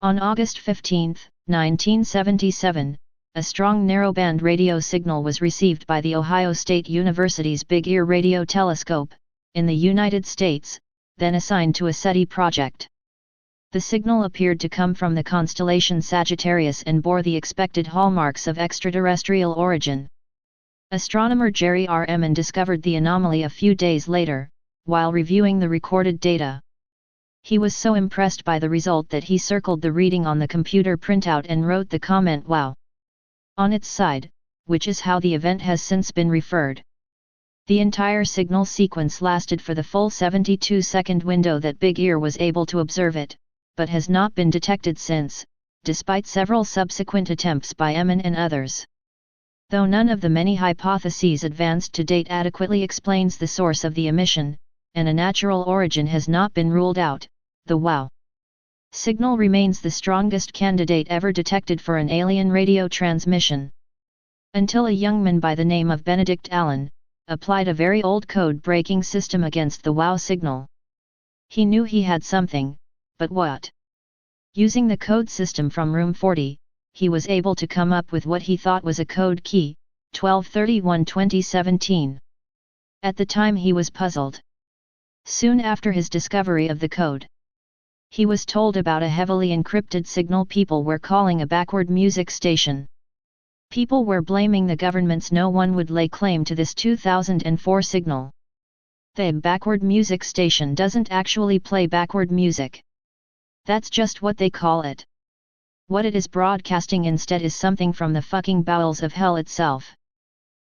On August 15, 1977, a strong narrowband radio signal was received by the Ohio State University's Big Ear Radio Telescope, in the United States, then assigned to a SETI project. The signal appeared to come from the constellation Sagittarius and bore the expected hallmarks of extraterrestrial origin. Astronomer Jerry R. Emmon discovered the anomaly a few days later, while reviewing the recorded data. He was so impressed by the result that he circled the reading on the computer printout and wrote the comment "Wow" on its side, which is how the event has since been referred. The entire signal sequence lasted for the full 72-second window that Big Ear was able to observe it, but has not been detected since, despite several subsequent attempts by Emmon and others. Though none of the many hypotheses advanced to date adequately explains the source of the emission, and a natural origin has not been ruled out, the WOW signal remains the strongest candidate ever detected for an alien radio transmission. Until a young man by the name of Benedict Allen applied a very old code-breaking system against the WOW signal. He knew he had something, but what? Using the code system from Room 40, he was able to come up with what he thought was a code key, 1231-2017. At the time he was puzzled. Soon after his discovery of the code, he was told about a heavily encrypted signal people were calling a backward music station. People were blaming the governments. No one would lay claim to this 2004 signal. The backward music station doesn't actually play backward music. That's just what they call it. What it is broadcasting instead is something from the fucking bowels of hell itself.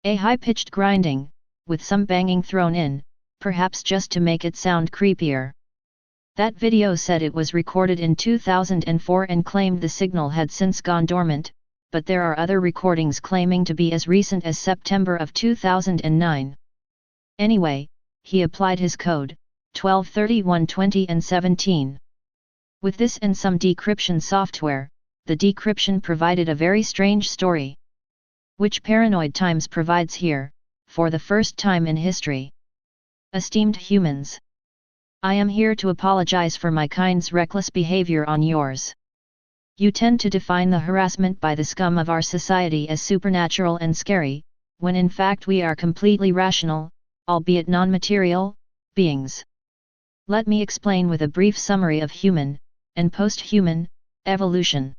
A high-pitched grinding, with some banging thrown in, perhaps just to make it sound creepier. That video said it was recorded in 2004 and claimed the signal had since gone dormant, but there are other recordings claiming to be as recent as September of 2009. Anyway, he applied his code, 1231-20 and 17. With this and some decryption software, the decryption provided a very strange story. Which Paranoid Times provides here, for the first time in history. Esteemed humans, I am here to apologize for my kind's reckless behavior on yours. You tend to define the harassment by the scum of our society as supernatural and scary, when in fact we are completely rational, albeit non-material, beings. Let me explain with a brief summary of human, and post-human, evolution.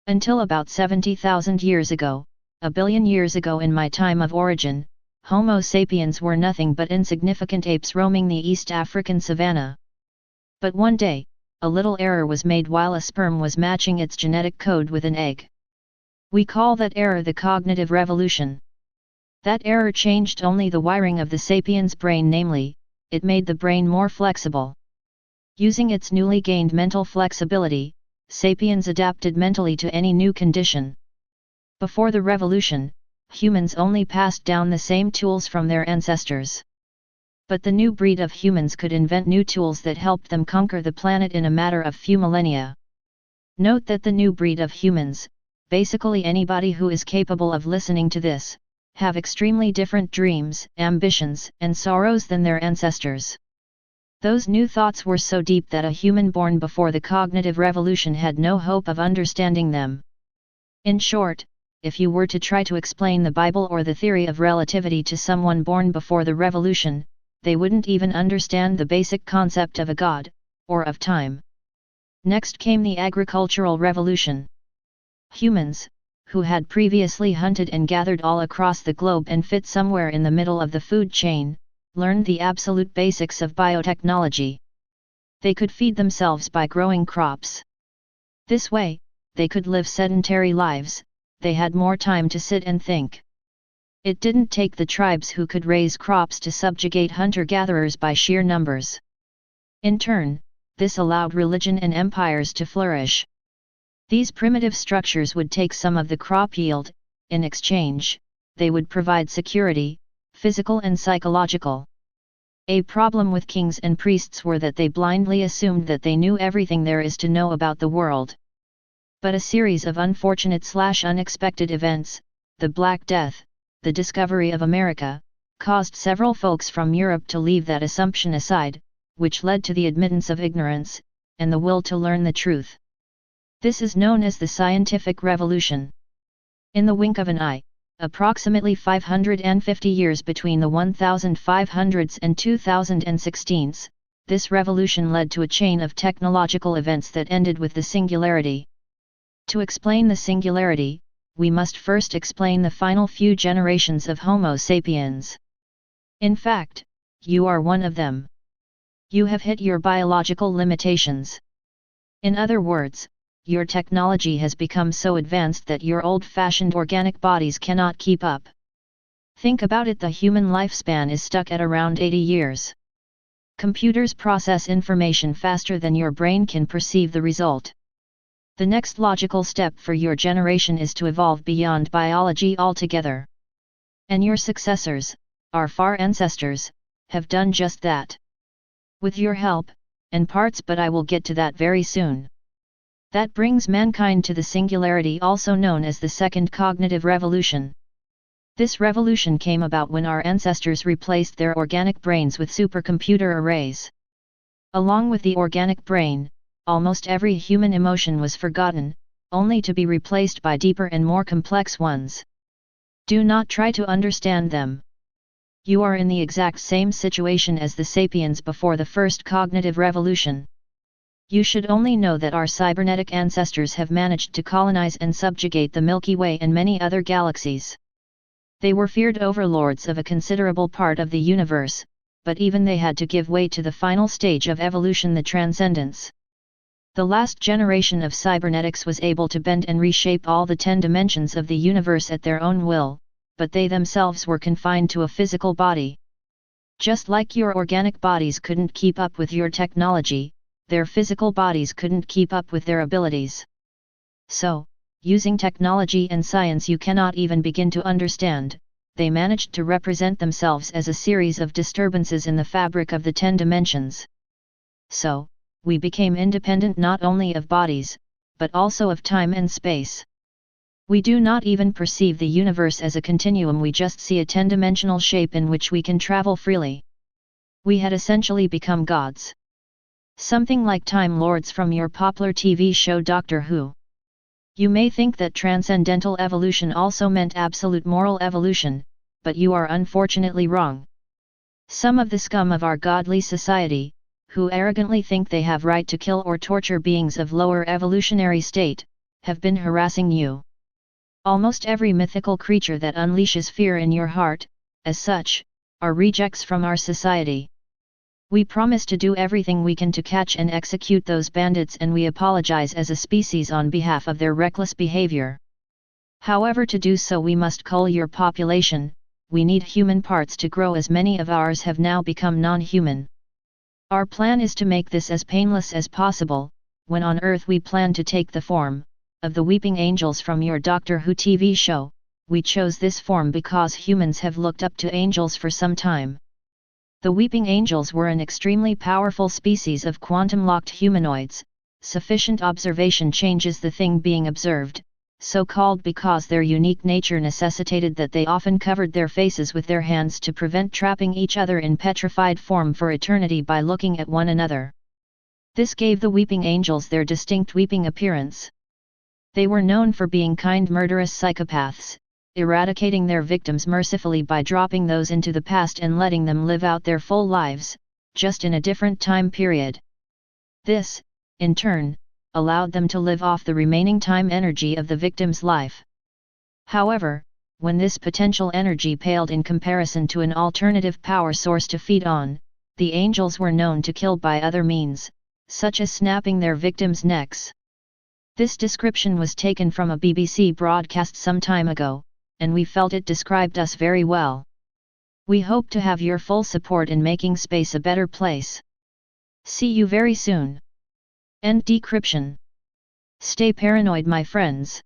Until about 70,000 years ago, a billion years ago in my time of origin, Homo sapiens were nothing but insignificant apes roaming the East African savanna. But one day, a little error was made while a sperm was matching its genetic code with an egg. We call that error the cognitive revolution. That error changed only the wiring of the sapiens' brain, namely, it made the brain more flexible. Using its newly gained mental flexibility, sapiens adapted mentally to any new condition. Before the revolution, humans only passed down the same tools from their ancestors. But the new breed of humans could invent new tools that helped them conquer the planet in a matter of few millennia. Note that the new breed of humans, basically anybody who is capable of listening to this, have extremely different dreams, ambitions, and sorrows than their ancestors. Those new thoughts were so deep that a human born before the cognitive revolution had no hope of understanding them. In short, if you were to try to explain the Bible or the theory of relativity to someone born before the revolution, they wouldn't even understand the basic concept of a god, or of time. Next came the agricultural revolution. Humans, who had previously hunted and gathered all across the globe and fit somewhere in the middle of the food chain, learned the absolute basics of biotechnology. They could feed themselves by growing crops. This way, they could live sedentary lives. They had more time to sit and think. It didn't take the tribes who could raise crops to subjugate hunter-gatherers by sheer numbers. In turn, this allowed religion and empires to flourish. These primitive structures would take some of the crop yield. In exchange, they would provide security, physical and psychological. A problem with kings and priests were that they blindly assumed that they knew everything there is to know about the world. But a series of unfortunate/unexpected events, the Black Death, the discovery of America, caused several folks from Europe to leave that assumption aside, which led to the admittance of ignorance, and the will to learn the truth. This is known as the scientific revolution. In the wink of an eye, approximately 550 years between the 1500s and 2016s, this revolution led to a chain of technological events that ended with the singularity. To explain the singularity, we must first explain the final few generations of Homo sapiens. In fact, you are one of them. You have hit your biological limitations. In other words, your technology has become so advanced that your old-fashioned organic bodies cannot keep up. Think about it, the human lifespan is stuck at around 80 years. Computers process information faster than your brain can perceive the result. The next logical step for your generation is to evolve beyond biology altogether. And your successors, our far ancestors, have done just that. With your help, and parts, but I will get to that very soon. That brings mankind to the singularity, also known as the Second Cognitive Revolution. This revolution came about when our ancestors replaced their organic brains with supercomputer arrays. Along with the organic brain, almost every human emotion was forgotten, only to be replaced by deeper and more complex ones. Do not try to understand them. You are in the exact same situation as the sapiens before the first cognitive revolution. You should only know that our cybernetic ancestors have managed to colonize and subjugate the Milky Way and many other galaxies. They were feared overlords of a considerable part of the universe, but even they had to give way to the final stage of evolution, the transcendence. The last generation of cybernetics was able to bend and reshape all the 10 dimensions of the universe at their own will, but they themselves were confined to a physical body. Just like your organic bodies couldn't keep up with your technology, their physical bodies couldn't keep up with their abilities. So, using technology and science you cannot even begin to understand, they managed to represent themselves as a series of disturbances in the fabric of the 10 dimensions. So, we became independent not only of bodies, but also of time and space. We do not even perceive the universe as a continuum, we just see a 10-dimensional shape in which we can travel freely. We had essentially become gods. Something like Time Lords from your popular TV show Doctor Who. You may think that transcendental evolution also meant absolute moral evolution, but you are unfortunately wrong. Some of the scum of our godly society, who arrogantly think they have right to kill or torture beings of lower evolutionary state, have been harassing you. Almost every mythical creature that unleashes fear in your heart, as such, are rejects from our society. We promise to do everything we can to catch and execute those bandits, and we apologize as a species on behalf of their reckless behavior. However, to do so we must cull your population. We need human parts to grow, as many of ours have now become non-human. Our plan is to make this as painless as possible. When on Earth we plan to take the form of the weeping angels from your Doctor Who TV show. We chose this form because humans have looked up to angels for some time. The weeping angels were an extremely powerful species of quantum-locked humanoids. Sufficient observation changes the thing being observed, so called because their unique nature necessitated that they often covered their faces with their hands to prevent trapping each other in petrified form for eternity by looking at one another. This gave the weeping angels their distinct weeping appearance. They were known for being kind, murderous psychopaths, eradicating their victims mercifully by dropping those into the past and letting them live out their full lives, just in a different time period. This, in turn, allowed them to live off the remaining time energy of the victim's life. However, when this potential energy paled in comparison to an alternative power source to feed on, the angels were known to kill by other means, such as snapping their victims' necks. This description was taken from a BBC broadcast some time ago, and we felt it described us very well. We hope to have your full support in making space a better place. See you very soon. End decryption. Stay paranoid, my friends.